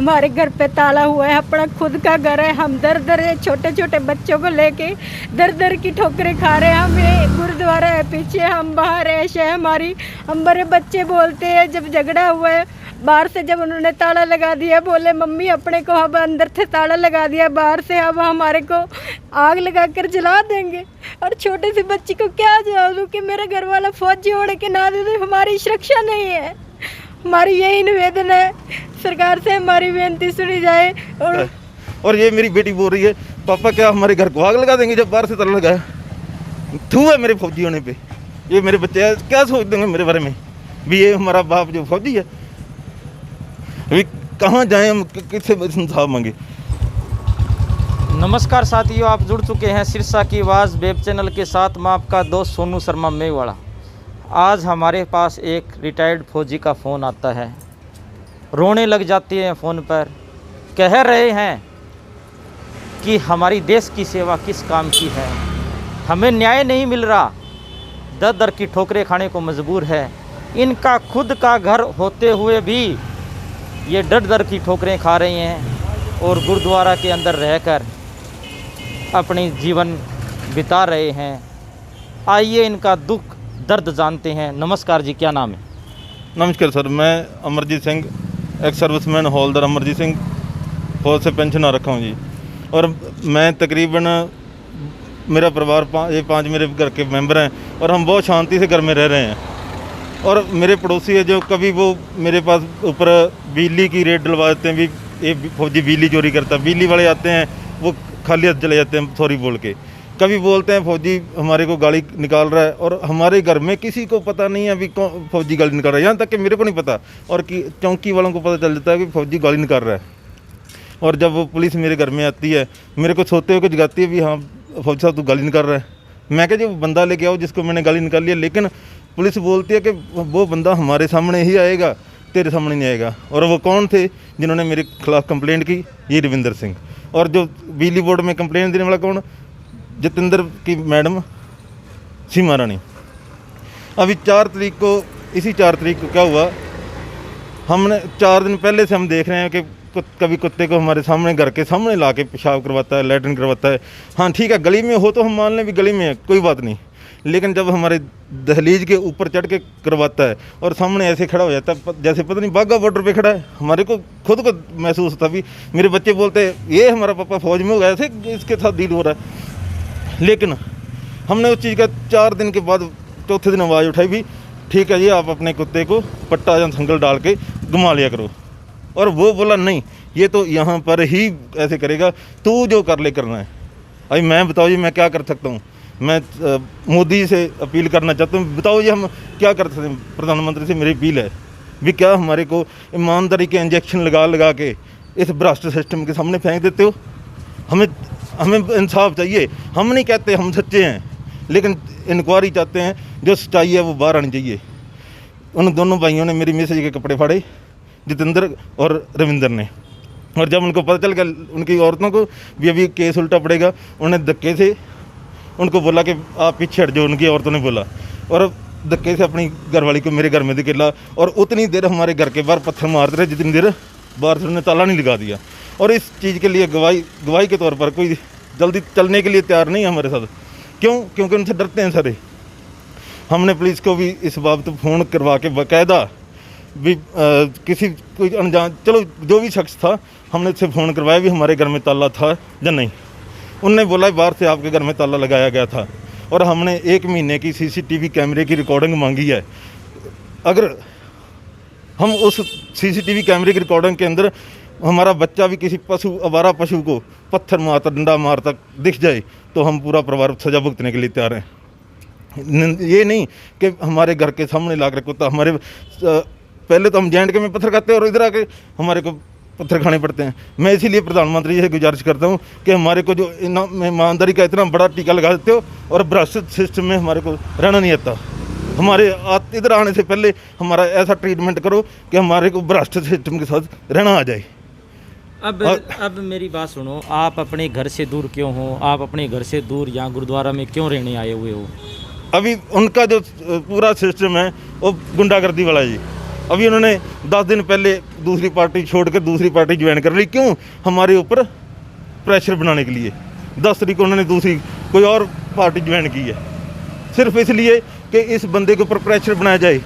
हमारे घर पे ताला हुआ है, अपना खुद का घर है। हम दर दर छोटे छोटे बच्चों को लेके दर दर की ठोकरें खा रहे हैं। हम ये गुरुद्वारा है पीछे, हम बाहर ऐश है हमारी। हमारे बच्चे बोलते हैं, जब झगड़ा हुआ है बाहर से, जब उन्होंने ताला लगा दिया, बोले मम्मी अपने को अब अंदर से ताला लगा दिया बाहर से, अब हमारे को आग लगा कर जला देंगे। और छोटे से बच्ची को क्या जवाब दूँ कि मेरा घर वाला फौजी होने के नाते तो हमारी सुरक्षा नहीं है। हमारी यही निवेदन है, सरकार से हमारी बेनती सुनी जाए। और ये मेरी बेटी बोल रही है पापा क्या हमारे घर को आग लगा देंगे जब बाहर से ताला लगाया। थू है मेरे फौजी होने पे। ये मेरे बच्चे क्या सोच देंगे मेरे बारे में भी, ये हमारा बाप जो फौजी है। अभी कहाँ जाएं हम, किससे इंसाफ मांगे। नमस्कार साथियों, आप जुड़ चुके हैं सिरसा की आवाज़ वेब चैनल के साथ। मैं आपका दोस्त सोनू शर्मा मेवाड़ा। आज हमारे पास एक रिटायर्ड फौजी का फ़ोन आता है, रोने लग जाती हैं फ़ोन पर। कह रहे हैं कि हमारी देश की सेवा किस काम की है, हमें न्याय नहीं मिल रहा, दर दर की ठोकरें खाने को मजबूर है। इनका खुद का घर होते हुए भी ये डर दर की ठोकरें खा रही हैं और गुरुद्वारा के अंदर रहकर अपनी जीवन बिता रहे हैं। आइए इनका दुख दर्द जानते हैं। नमस्कार जी, क्या नाम है? नमस्कार सर, मैं अमरजीत सिंह, एक्स सर्विसमैन हौलदार अमरजीत सिंह, फौज से पेंशन आ रखा हूँ जी। और मैं तकरीबन मेरा परिवार ये पाँच मेरे घर के मेंबर हैं और हम बहुत शांति से घर में रह रहे हैं। और मेरे पड़ोसी है जो कभी वो मेरे पास ऊपर बिजली की रेट डलवा देते हैं, भी ये फौजी बिजली चोरी करता है। बिजली वाले आते हैं वो खाली हाथ चले जाते हैं सॉरी बोल के। कभी बोलते हैं फौजी हमारे को गाली निकाल रहा है, और हमारे घर में किसी को पता नहीं है अभी कौन फौजी गाली निकाल रहा है। यहाँ तक कि मेरे को नहीं पता, और कि चौकी वालों को पता चल जाता है कि फौजी गाली निकाल रहा है। और जब वो पुलिस मेरे घर में आती है, मेरे को सोते हुए जगाती है भी हाँ फौजी साहब तू गाली निकाल रहा है। मैं क्या जो बंदा लेके आओ जिसको मैंने गाली निकाल लिया, लेकिन पुलिस बोलती है कि वो बंदा हमारे सामने ही आएगा, तेरे सामने नहीं आएगा। और वो कौन थे जिन्होंने मेरे खिलाफ कंप्लेंट की? ये रविंदर सिंह। और जो बिजली बोर्ड में कंप्लेंट देने वाला कौन? जितेंद्र की मैडम सीमा रानी। अभी 4 तारीख को, इसी 4 तारीख को क्या हुआ, हमने 4 दिन पहले से हम देख रहे हैं कि कभी कुत्ते को हमारे सामने घर के सामने ला के पेशाब करवाता है, लैट्रिन करवाता है। हाँ ठीक है, गली में हो तो हम मान लें भी गली में है, कोई बात नहीं, लेकिन जब हमारे दहलीज के ऊपर चढ़ के करवाता है और सामने ऐसे खड़ा हो जाता है जैसे पता नहीं बाघा बॉर्डर पे खड़ा है, हमारे को खुद को महसूस होता। भी मेरे बच्चे बोलते हैं ये हमारा पापा फौज में हो गया, ऐसे इसके साथ डील हो रहा है। लेकिन हमने उस चीज़ का 4 दिन के बाद चौथे दिन आवाज़ उठाई भी ठीक है जी, आप अपने कुत्ते को पट्टा या संगल डाल के घुमा लिया करो। और वो बोला नहीं, ये तो यहाँ पर ही ऐसे करेगा, तू जो कर ले करना है। अभी मैं बताओ जी मैं क्या कर सकता हूँ? मैं मोदी से अपील करना चाहता हूँ, बताओ जी हम क्या कर सकते हैं? प्रधानमंत्री से मेरी अपील है भी क्या हमारे को ईमानदारी के इंजेक्शन लगा लगा के इस भ्रष्ट सिस्टम के सामने फेंक देते हो? हमें इंसाफ चाहिए। हम नहीं कहते हम सच्चे हैं, लेकिन इंक्वायरी चाहते हैं, जो सच्चाई है वो बाहर आनी चाहिए। उन दोनों भाइयों ने मेरी मैसेज के कपड़े फाड़े, जितेंद्र और रविंदर ने। और जब उनको पता चल गया उनकी औरतों को भी अभी केस उल्टा पड़ेगा, उन्हें धक्के से उनको बोला कि आप पीछे हट जाओ, उनकी औरतों ने बोला, और धक्के से अपनी घरवाली को मेरे घर में धकेला। और उतनी देर हमारे घर के बाहर पत्थर मारते रहे जितनी देर बाहर से उन्होंने ताला नहीं लगा दिया। और इस चीज़ के लिए गवाही के तौर पर कोई जल्दी चलने के लिए तैयार नहीं है हमारे साथ। क्यों? क्योंकि उनसे डरते हैं सारे। हमने पुलिस को भी इस बाबत फ़ोन करवा के बाकायदा भी किसी कोई अनजान, चलो जो भी शख्स था, हमने उससे फ़ोन करवाया भी हमारे घर में ताला था या नहीं। उनने बोला बाहर से आपके घर में ताला लगाया गया था। और हमने 1 महीने की CCTV कैमरे की रिकॉर्डिंग मांगी है। अगर हम उस CCTV कैमरे की रिकॉर्डिंग के अंदर हमारा बच्चा भी किसी आवारा पशु को पत्थर मारता, डंडा मारता दिख जाए, तो हम पूरा परिवार सजा भुगतने के लिए तैयार हैं। ये नहीं कि हमारे घर के सामने ला कर कुत्ता हमारे पहले तो हम JNK में पत्थर खाते हैं और इधर आके हमारे को पत्थर खाने पड़ते हैं। मैं इसीलिए प्रधानमंत्री जी से गुजारिश करता हूँ कि हमारे को जो ईमानदारी का इतना बड़ा टीका लगा देते हो और भ्रष्ट सिस्टम में हमारे को रहना नहीं आता। हमारे इधर आने से पहले हमारा ऐसा ट्रीटमेंट करो कि हमारे को भ्रष्ट सिस्टम के साथ रहना आ जाए। अब मेरी बात सुनो, आप अपने घर से दूर क्यों हो? आप अपने घर से दूर यहाँ गुरुद्वारा में क्यों रहने आए हुए हो? अभी उनका जो पूरा सिस्टम है वो गुंडागर्दी वाला है जी। अभी उन्होंने 10 दिन पहले दूसरी पार्टी छोड़कर दूसरी पार्टी ज्वाइन कर ली। क्यों? हमारे ऊपर प्रेशर बनाने के लिए। 10 तारीख को उन्होंने दूसरी कोई और पार्टी ज्वाइन की है, सिर्फ इसलिए कि इस बंदे के ऊपर प्रेशर बनाया जाए।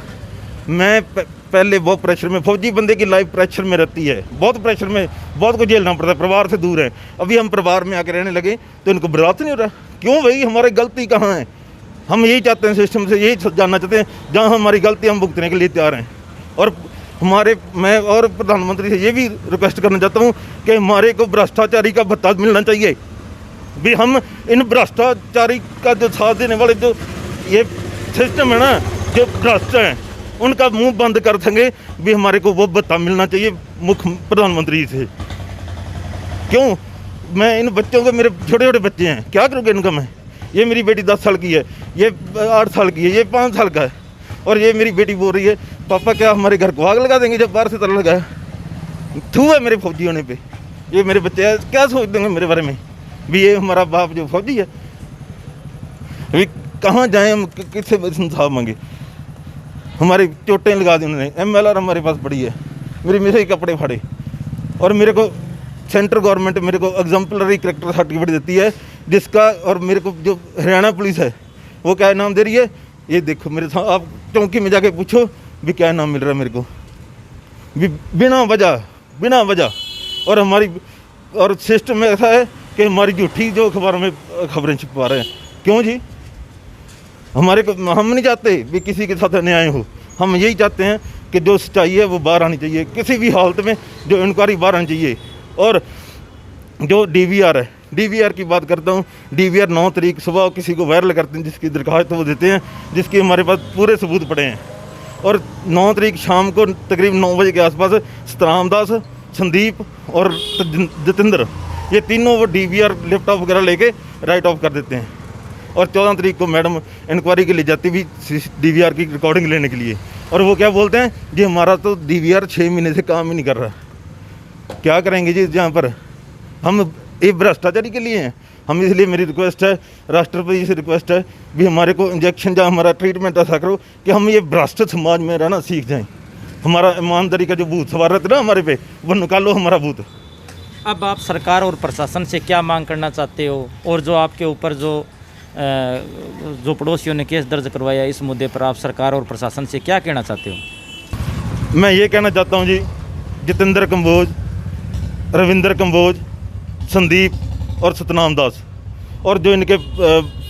मैं पहले बहुत प्रेशर में, फौजी बंदे की लाइफ प्रेशर में रहती है, बहुत प्रेशर में, बहुत कुछ झेलना पड़ता है, परिवार से दूर है। अभी हम परिवार में आके रहने लगे तो इनको बर्दाश्त नहीं हो रहा। क्यों भाई? हमारी गलती कहाँ है? हम यही चाहते हैं, सिस्टम से यही जानना चाहते हैं, जहाँ हमारी गलती हम भुगतने के लिए तैयार हैं। और मैं और प्रधानमंत्री से ये भी रिक्वेस्ट करना चाहता हूँ कि हमारे को भ्रष्टाचारी का भत्ता मिलना चाहिए। भी हम इन भ्रष्टाचारी का जो साथ देने वाले जो ये सिस्टम है ना, जो भ्रष्ट हैं, उनका मुंह बंद कर सकेंगे। भी हमारे को वो भत्ता मिलना चाहिए मुख्य प्रधानमंत्री से। क्यों? मैं इन बच्चों को, मेरे छोटे छोटे बच्चे हैं, क्या करूँगा इनका मैं? ये मेरी बेटी 10 साल की है, ये 8 साल की है, ये 5 साल का है, और ये मेरी बेटी बोल रही है पापा क्या हमारे घर को आग लगा देंगे जब बाहर से ताला लगाया? थू है मेरे फौजी होने पे। ये मेरे बच्चे क्या सोच देंगे मेरे बारे में? भी ये हमारा बाप जो फौजी है, अभी कहाँ जाएं हम, किससे इंसाफ मांगे? हमारी चोटें लगा दी उन्होंने। MLR हमारे पास पड़ी है, मेरी मेरे ही कपड़े फाड़े, और मेरे को सेंट्रल गवर्नमेंट मेरे को एग्जाम्पलरी करेक्टर सर्टिफिकेट देती है, जिसका, और मेरे को जो हरियाणा पुलिस है वो क्या नाम दे रही है, ये देखो मेरे साथ, आप चौकी में जाके पूछो भी क्या नाम मिल रहा है मेरे को, भी बिना वजह। और हमारी और सिस्टम में ऐसा है कि हमारी झूठी जो अखबारों में खबरें छुपा रहे हैं। क्यों जी? हमारे को, हम नहीं चाहते भी किसी के साथ अन्याय हो। हम यही चाहते हैं कि जो सच्चाई है वो बाहर आनी चाहिए, किसी भी हालत में जो इंक्वायरी बाहर आनी चाहिए। और जो DVR है, DVR की बात करता हूँ, DVR 9 तारीख सुबह किसी को वायरल करते हैं, जिसकी दरख्वास्त वो देते हैं, जिसके हमारे पास पूरे सबूत पड़े हैं। और 9 तारीख शाम को तकरीबन 9 बजे के आसपास सतराम दास, संदीप और जतिंदर, ये तीनों वो DVR लैपटॉप वगैरह लेके राइट ऑफ कर देते हैं। और 14 तारीख को मैडम इंक्वायरी के लिए जाती भी DVR की रिकॉर्डिंग लेने के लिए, और वो क्या बोलते हैं जी हमारा तो DVR 6 महीने से काम ही नहीं कर रहा। क्या करेंगे जी जहाँ पर? हम ये भ्रष्टाचारी के लिए हैं हम। इसलिए मेरी रिक्वेस्ट है, राष्ट्रपति से रिक्वेस्ट है भी हमारे को इंजेक्शन या हमारा ट्रीटमेंट ऐसा करो कि हम ये भ्रष्ट समाज में रहना सीख जाएं। हमारा ईमानदारी का जो भूत सवार रहता है ना हमारे पे, वो निकालो हमारा भूत। अब आप सरकार और प्रशासन से क्या मांग करना चाहते हो, और जो आपके ऊपर जो पड़ोसियों ने केस दर्ज करवाया, इस मुद्दे पर आप सरकार और प्रशासन से क्या कहना चाहते हो? मैं ये कहना चाहता हूँ जी, जितेंद्र कंबोज, रविंद्र कंबोज, संदीप और सतनाम दास, और जो इनके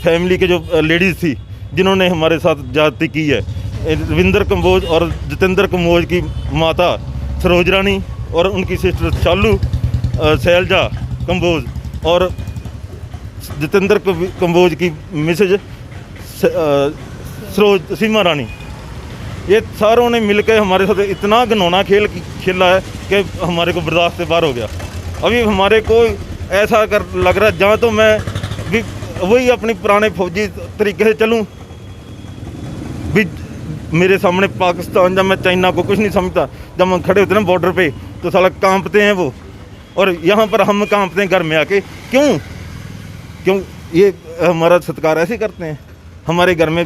फैमिली के जो लेडीज़ थी जिन्होंने हमारे साथ ज्यादती की है, रविंद्र कंबोज और जितेंद्र कंबोज की माता सरोज रानी और उनकी सिस्टर शालू शैलजा कंबोज और जितेंद्र कंबोज की मिसेज सरोज सीमा रानी, ये सारों ने मिलकर हमारे साथ इतना घिनौना खेल खेला है कि हमारे को बर्दाश्त से बाहर हो गया। अभी हमारे को ऐसा कर लग रहा है जहाँ तो मैं भी वही अपनी पुराने फौजी तरीके से चलूँ। भी मेरे सामने पाकिस्तान, जब मैं चाइना को कुछ नहीं समझता, जब हम खड़े होते हैं ना बॉर्डर पे तो साला कांपते हैं वो, और यहाँ पर हम कांपते हैं घर में आके। क्यों ये हमारा सत्कार ऐसे करते हैं? हमारे घर में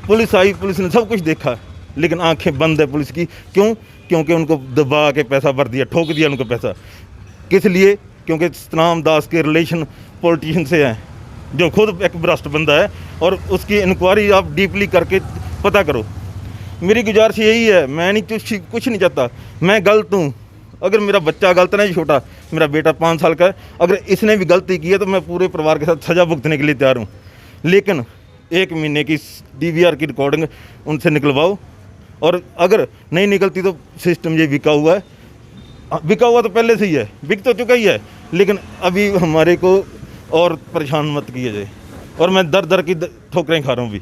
पुलिस आई, पुलिस ने सब कुछ देखा, लेकिन आंखें बंद है पुलिस की। क्यों? क्योंकि उनको दबा के पैसा भर दिया, ठोक दिया उनको पैसा। किस लिए? क्योंकि सतनाम दास के रिलेशन पॉलिटिशियन से हैं, जो खुद एक भ्रष्ट बंदा है, और उसकी इंक्वायरी आप डीपली करके पता करो। मेरी गुजारिश यही है, मैं नहीं कुछ नहीं चाहता, मैं गलत हूँ। अगर मेरा बच्चा गलत नहीं, छोटा मेरा बेटा 5 साल का है, अगर इसने भी गलती की है तो मैं पूरे परिवार के साथ सज़ा भुगतने के लिए तैयार हूँ। लेकिन 1 महीने की DVR की रिकॉर्डिंग उनसे निकलवाओ, और अगर नहीं निकलती तो सिस्टम ये बिका हुआ है। बिका हुआ तो पहले से ही है, बिक तो चुका ही है, लेकिन अभी हमारे को और परेशान मत किया जाए। और मैं दर की ठोकरें खा रहा हूँ अभी।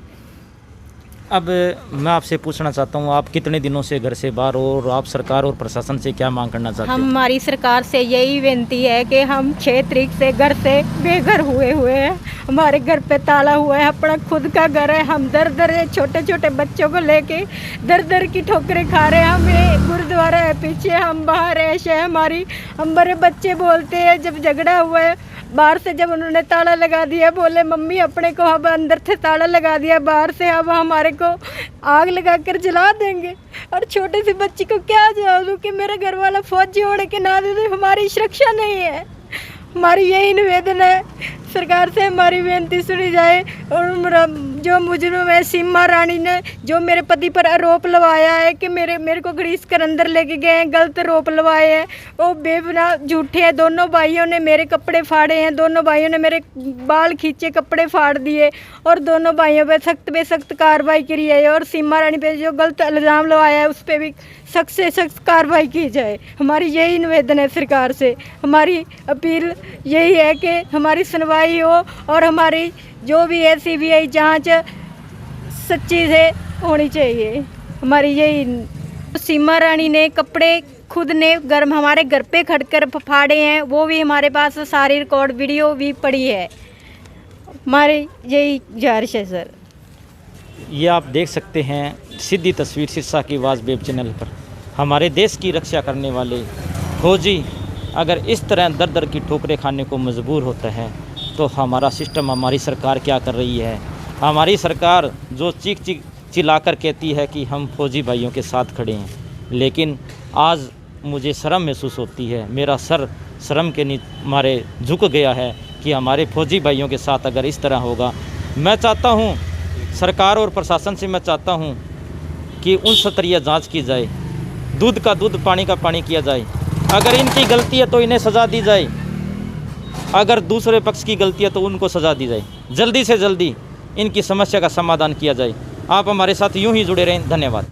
अब मैं आपसे पूछना चाहता हूँ, आप कितने दिनों से घर से बाहर हो, और आप सरकार और प्रशासन से क्या मांग करना चाहते हो? हमारी सरकार से यही विनती है कि हम 6 तारीख से घर से बेघर हुए हैं। हमारे घर पे ताला हुआ है, अपना खुद का घर है। हम दर छोटे छोटे बच्चों को लेके दर की ठोकरें खा रहे हैं। हमें गुरुद्वारा है पीछे, हम बाहर ऐश है हमारी। हमारे बच्चे बोलते हैं जब झगड़ा हुआ है बाहर से जब उन्होंने ताला लगा दिया, बोले मम्मी अपने को अब अंदर से ताला लगा दिया बाहर से, अब हमारे को आग लगा कर जला देंगे। और छोटे से बच्ची को क्या जवाब दूँ कि मेरा घर वाला फौजी होने के नाते तो हमारी सुरक्षा नहीं है। हमारी यही निवेदन है, सरकार से हमारी बेनती सुनी जाए। और जो मुजरिम है सीमा रानी ने जो मेरे पति पर आरोप लगाया है कि मेरे को घसीट कर अंदर लेके गए हैं, गलत आरोप लगाए हैं, वो बेबुना झूठे हैं। दोनों भाइयों ने मेरे कपड़े फाड़े हैं, दोनों भाइयों ने मेरे बाल खींचे, कपड़े फाड़ दिए और दोनों भाइयों पे सख्त कार्रवाई करी है। और सीमा रानी पे जो गलत इल्ज़ाम लगाया है उस पर भी सख्त से सख्त कार्रवाई की जाए। हमारी यही निवेदन है सरकार से, हमारी अपील यही है कि हमारी सुनवाई हो और हमारी जो भी है CBI जांच सच्ची से होनी चाहिए। हमारी यही सीमा रानी ने कपड़े खुद ने हमारे घर पे खड़कर फाड़े हैं, वो भी हमारे पास सारी रिकॉर्ड वीडियो भी पड़ी है। हमारी यही गुजारिश है सर। ये आप देख सकते हैं सीधी तस्वीर सिरसा की आवाज़ वेब चैनल पर। हमारे देश की रक्षा करने वाले फौजी अगर इस तरह दर दर की ठोकरें खाने को मजबूर होता है तो हमारा सिस्टम, हमारी सरकार क्या कर रही है। हमारी सरकार जो चीख चिल्लाकर कहती है कि हम फौजी भाइयों के साथ खड़े हैं, लेकिन आज मुझे शर्म महसूस होती है, मेरा सर शर्म के मारे झुक गया है कि हमारे फौजी भाइयों के साथ अगर इस तरह होगा। मैं चाहता हूँ सरकार और प्रशासन से, मैं चाहता हूँ कि उन स्तरीय जांच की जाए, दूध का दूध पानी का पानी किया जाए। अगर इनकी गलती है तो इन्हें सज़ा दी जाए, अगर दूसरे पक्ष की गलती है तो उनको सज़ा दी जाए। जल्दी से जल्दी इनकी समस्या का समाधान किया जाए। आप हमारे साथ यूं ही जुड़े रहें। धन्यवाद।